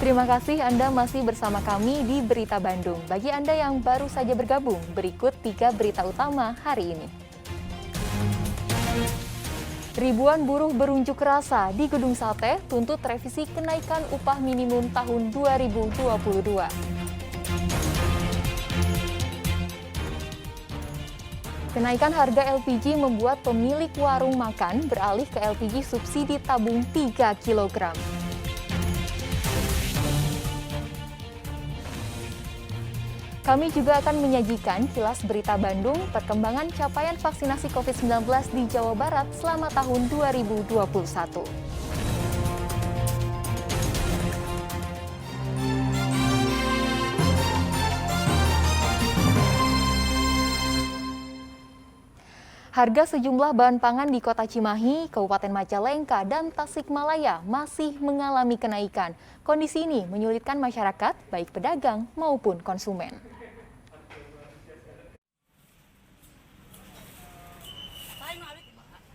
Terima kasih Anda masih bersama kami di Berita Bandung. Bagi Anda yang baru saja bergabung, berikut 3 berita utama hari ini. Ribuan buruh berunjuk rasa di Gedung Sate tuntut revisi kenaikan upah minimum tahun 2022. Kenaikan harga LPG membuat pemilik warung makan beralih ke LPG subsidi tabung 3 kg. Kami juga akan menyajikan kilas berita Bandung, perkembangan capaian vaksinasi COVID-19 di Jawa Barat selama tahun 2021. Harga sejumlah bahan pangan di Kota Cimahi, Kabupaten Majalengka, dan Tasikmalaya masih mengalami kenaikan. Kondisi ini menyulitkan masyarakat, baik pedagang maupun konsumen.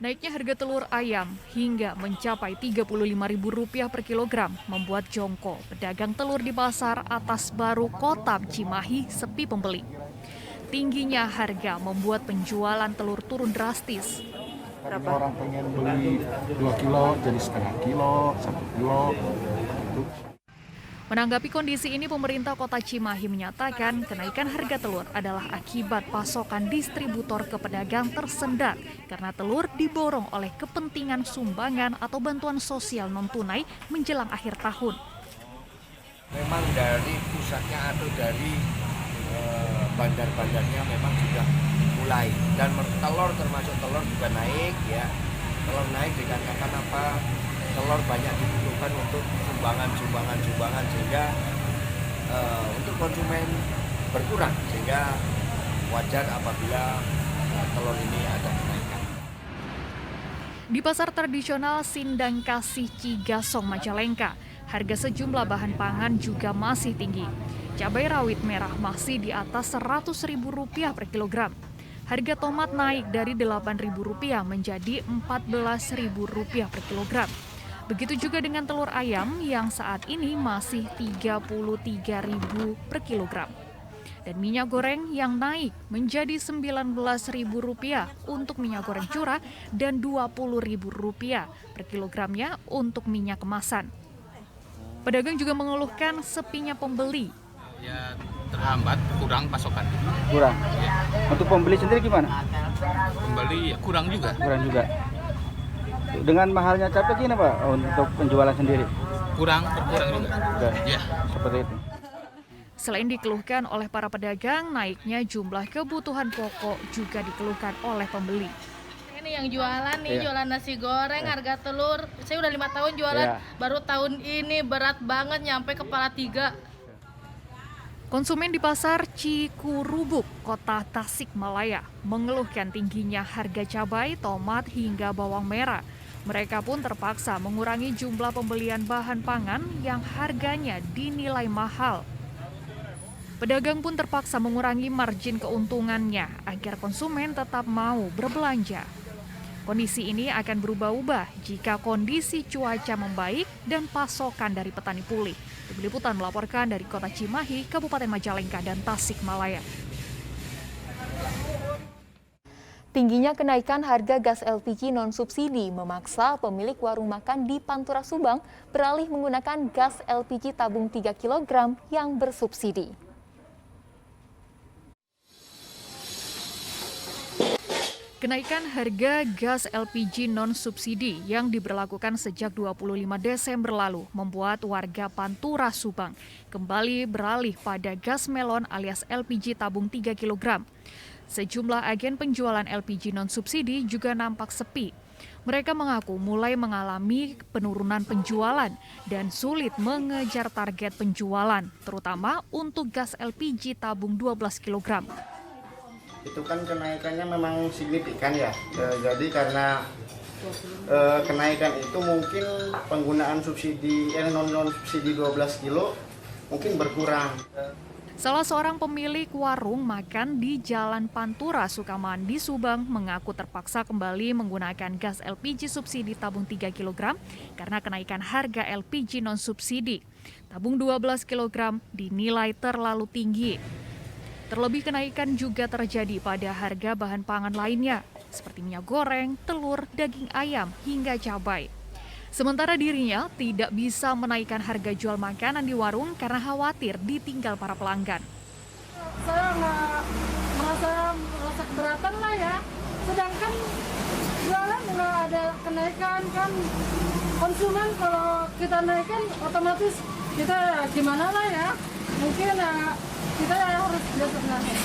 Naiknya harga telur ayam hingga mencapai Rp35.000 per kilogram membuat jongko pedagang telur di pasar Atas Baru Kota Cimahi sepi pembeli. Tingginya harga membuat penjualan telur turun drastis. Orang pengen beli 2 kilo jadi setengah kilo, 1 kilo. Menanggapi kondisi ini, pemerintah Kota Cimahi menyatakan kenaikan harga telur adalah akibat pasokan distributor ke pedagang tersendat karena telur diborong oleh kepentingan sumbangan atau bantuan sosial non-tunai menjelang akhir tahun. Memang dari pusatnya atau dari bandar-bandarnya memang sudah mulai, dan telur termasuk telur juga naik ya. Telur naik dikarenakan apa? Telur banyak dibutuhkan untuk sumbangan sehingga untuk konsumen berkurang, sehingga wajar apabila telur ini ada kenaikan. Di pasar tradisional Sindang Kasih Cigasong Majalengka, harga sejumlah bahan pangan juga masih tinggi. Cabai rawit merah masih di atas Rp100.000 per kilogram. Harga tomat naik dari Rp8.000 menjadi Rp14.000 per kilogram. Begitu juga dengan telur ayam yang saat ini masih Rp33.000 per kilogram. Dan minyak goreng yang naik menjadi Rp19.000 untuk minyak goreng curah dan Rp20.000 per kilogramnya untuk minyak kemasan. Pedagang juga mengeluhkan sepinya pembeli. Ya terhambat, kurang pasokan. Kurang? Ya. Untuk pembeli sendiri gimana? Pembeli ya kurang juga. Kurang juga. Dengan mahalnya cabai gimana Pak untuk penjualan sendiri? Berkurang juga. Ya. Seperti itu. Selain dikeluhkan oleh para pedagang, naiknya jumlah kebutuhan pokok juga dikeluhkan oleh pembeli. Ini yang jualan nih, jualan nasi goreng, harga telur. Saya udah 5 tahun jualan, baru tahun ini berat banget nyampe kepala 3. Konsumen di pasar Cikurubuk, Kota Tasikmalaya, mengeluhkan tingginya harga cabai, tomat, hingga bawang merah. Mereka pun terpaksa mengurangi jumlah pembelian bahan pangan yang harganya dinilai mahal. Pedagang pun terpaksa mengurangi margin keuntungannya agar konsumen tetap mau berbelanja. Kondisi ini akan berubah-ubah jika kondisi cuaca membaik dan pasokan dari petani pulih. Tim Liputan melaporkan dari Kota Cimahi, Kabupaten Majalengka, dan Tasikmalaya. Tingginya kenaikan harga gas LPG non-subsidi memaksa pemilik warung makan di Pantura Subang beralih menggunakan gas LPG tabung 3 kg yang bersubsidi. Kenaikan harga gas LPG non-subsidi yang diberlakukan sejak 25 Desember lalu membuat warga Pantura Subang kembali beralih pada gas melon alias LPG tabung 3 kg. Sejumlah agen penjualan LPG non-subsidi juga nampak sepi. Mereka mengaku mulai mengalami penurunan penjualan dan sulit mengejar target penjualan, terutama untuk gas LPG tabung 12 kg. Itu kan kenaikannya memang signifikan ya, jadi karena kenaikan itu mungkin penggunaan subsidi non-subsidi 12 kilo mungkin berkurang. Salah seorang pemilik warung makan di Jalan Pantura, Sukamandi, Subang mengaku terpaksa kembali menggunakan gas LPG subsidi tabung 3 kg karena kenaikan harga LPG non-subsidi. Tabung 12 kg dinilai terlalu tinggi. Terlebih kenaikan juga terjadi pada harga bahan pangan lainnya, seperti minyak goreng, telur, daging ayam, hingga cabai. Sementara dirinya tidak bisa menaikkan harga jual makanan di warung karena khawatir ditinggal para pelanggan. Saya nggak merasa keberatan lah ya, sedangkan jualan nggak ada kenaikan kan. Konsumen kalau kita naikkan otomatis kita gimana lah ya, mungkin kita harus biasa naik.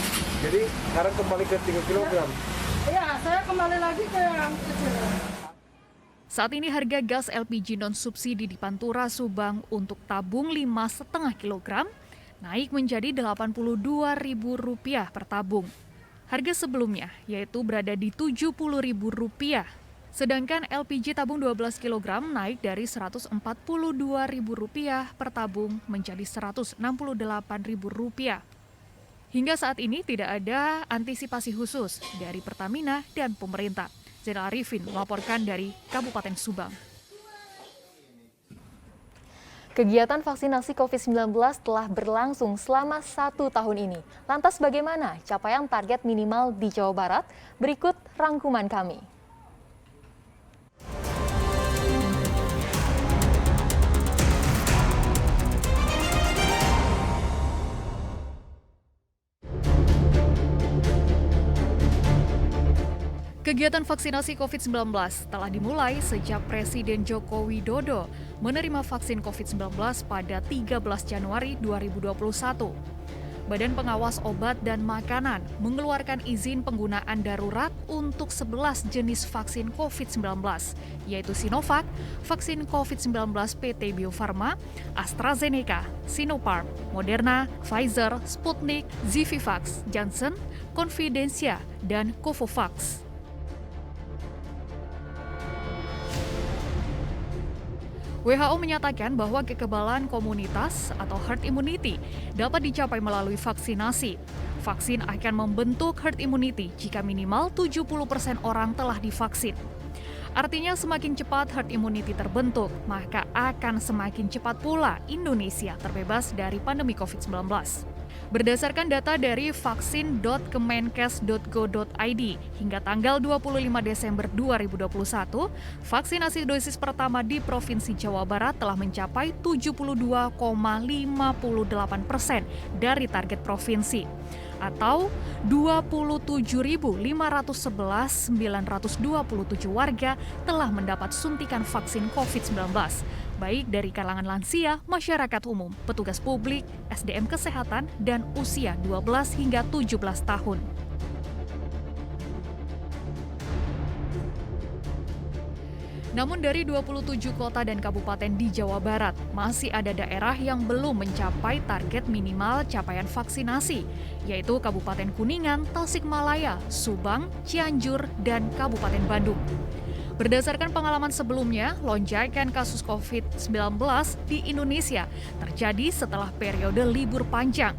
Jadi sekarang kembali ke 3 kg? Iya, saya kembali lagi ke yang kecil. Saat ini harga gas LPG non-subsidi di Pantura, Subang untuk tabung 5,5 kg naik menjadi Rp82.000 per tabung. Harga sebelumnya yaitu berada di Rp70.000. Sedangkan LPG tabung 12 kg naik dari Rp142.000 per tabung menjadi Rp168.000. Hingga saat ini tidak ada antisipasi khusus dari Pertamina dan pemerintah. Zainal Arifin melaporkan dari Kabupaten Subang. Kegiatan vaksinasi COVID-19 telah berlangsung selama 1 tahun ini. Lantas bagaimana capaian target minimal di Jawa Barat? Berikut rangkuman kami. Kegiatan vaksinasi COVID-19 telah dimulai sejak Presiden Joko Widodo menerima vaksin COVID-19 pada 13 Januari 2021. Badan Pengawas Obat dan Makanan mengeluarkan izin penggunaan darurat untuk 11 jenis vaksin COVID-19, yaitu Sinovac, vaksin COVID-19 PT Bio Farma, AstraZeneca, Sinopharm, Moderna, Pfizer, Sputnik, Zivivax, Janssen, Confidencia, dan Covovax. WHO menyatakan bahwa kekebalan komunitas atau herd immunity dapat dicapai melalui vaksinasi. Vaksin akan membentuk herd immunity jika minimal 70% orang telah divaksin. Artinya semakin cepat herd immunity terbentuk, maka akan semakin cepat pula Indonesia terbebas dari pandemi COVID-19. Berdasarkan data dari vaksin.kemenkes.go.id, hingga tanggal 25 Desember 2021, vaksinasi dosis pertama di Provinsi Jawa Barat telah mencapai 72,58% dari target provinsi, atau 27.511.927 warga telah mendapat suntikan vaksin COVID-19, baik dari kalangan lansia, masyarakat umum, petugas publik, SDM kesehatan, dan usia 12 hingga 17 tahun. Namun dari 27 kota dan kabupaten di Jawa Barat, masih ada daerah yang belum mencapai target minimal capaian vaksinasi, yaitu Kabupaten Kuningan, Tasikmalaya, Subang, Cianjur, dan Kabupaten Bandung. Berdasarkan pengalaman sebelumnya, lonjakan kasus COVID-19 di Indonesia terjadi setelah periode libur panjang.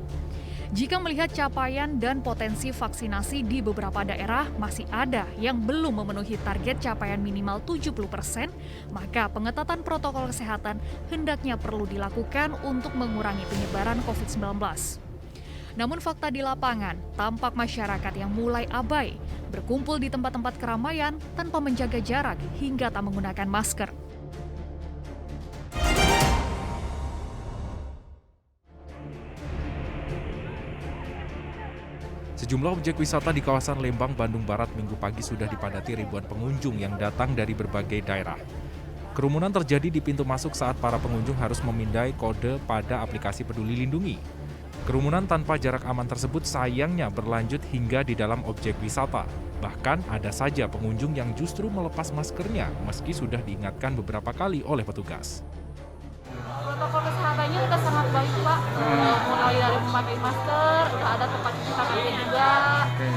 Jika melihat capaian dan potensi vaksinasi di beberapa daerah masih ada yang belum memenuhi target capaian minimal 70%, maka pengetatan protokol kesehatan hendaknya perlu dilakukan untuk mengurangi penyebaran COVID-19. Namun fakta di lapangan, tampak masyarakat yang mulai abai, berkumpul di tempat-tempat keramaian tanpa menjaga jarak hingga tak menggunakan masker. Sejumlah objek wisata di kawasan Lembang, Bandung Barat Minggu pagi sudah dipadati ribuan pengunjung yang datang dari berbagai daerah. Kerumunan terjadi di pintu masuk saat para pengunjung harus memindai kode pada aplikasi Peduli Lindungi. Kerumunan tanpa jarak aman tersebut sayangnya berlanjut hingga di dalam objek wisata. Bahkan ada saja pengunjung yang justru melepas maskernya meski sudah diingatkan beberapa kali oleh petugas. Protokol kesehatannya udah sangat baik, Pak. Mulai dari memakai masker, udah ada tempat cuci tangannya juga.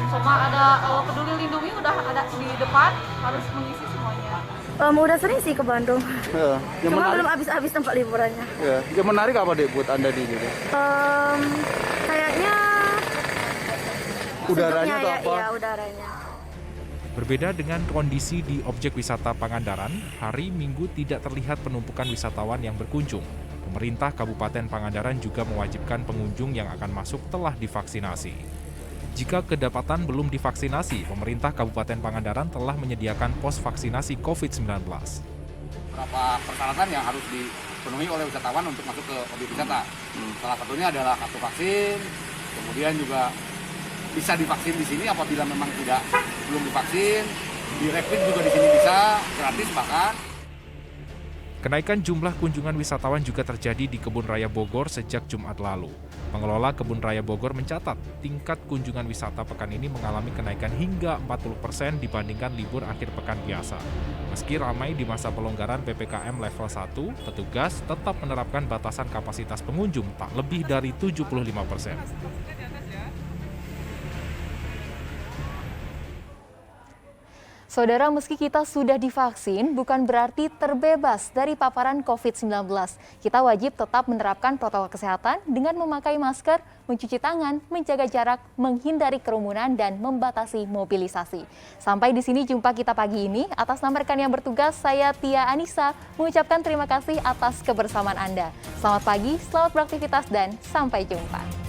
Cuma ada Peduli Lindungi udah ada di depan, harus mengisi semuanya. Udah sering sih ke Bandung. Yang Cuma menarik, belum habis-habis tempat liburannya. yang menarik apa deh buat Anda di sini? Kayak Udaranya atau apa? Iya, udaranya. Berbeda dengan kondisi di objek wisata Pangandaran, hari Minggu tidak terlihat penumpukan wisatawan yang berkunjung. Pemerintah Kabupaten Pangandaran juga mewajibkan pengunjung yang akan masuk telah divaksinasi. Jika kedapatan belum divaksinasi, pemerintah Kabupaten Pangandaran telah menyediakan pos vaksinasi COVID-19. Beberapa persyaratan yang harus dipenuhi oleh wisatawan untuk masuk ke objek wisata. Salah satunya adalah kartu vaksin, kemudian juga bisa divaksin di sini apabila memang belum divaksin, di rapid juga di sini bisa gratis bahkan. Kenaikan jumlah kunjungan wisatawan juga terjadi di Kebun Raya Bogor sejak Jumat lalu. Pengelola Kebun Raya Bogor mencatat tingkat kunjungan wisata pekan ini mengalami kenaikan hingga 40% dibandingkan libur akhir pekan biasa. Meski ramai di masa pelonggaran PPKM level 1, petugas tetap menerapkan batasan kapasitas pengunjung tak lebih dari 75%. Saudara, meski kita sudah divaksin, bukan berarti terbebas dari paparan COVID-19. Kita wajib tetap menerapkan protokol kesehatan dengan memakai masker, mencuci tangan, menjaga jarak, menghindari kerumunan, dan membatasi mobilisasi. Sampai di sini jumpa kita pagi ini. Atas nama rekan yang bertugas, saya Tia Anissa mengucapkan terima kasih atas kebersamaan Anda. Selamat pagi, selamat beraktivitas, dan sampai jumpa.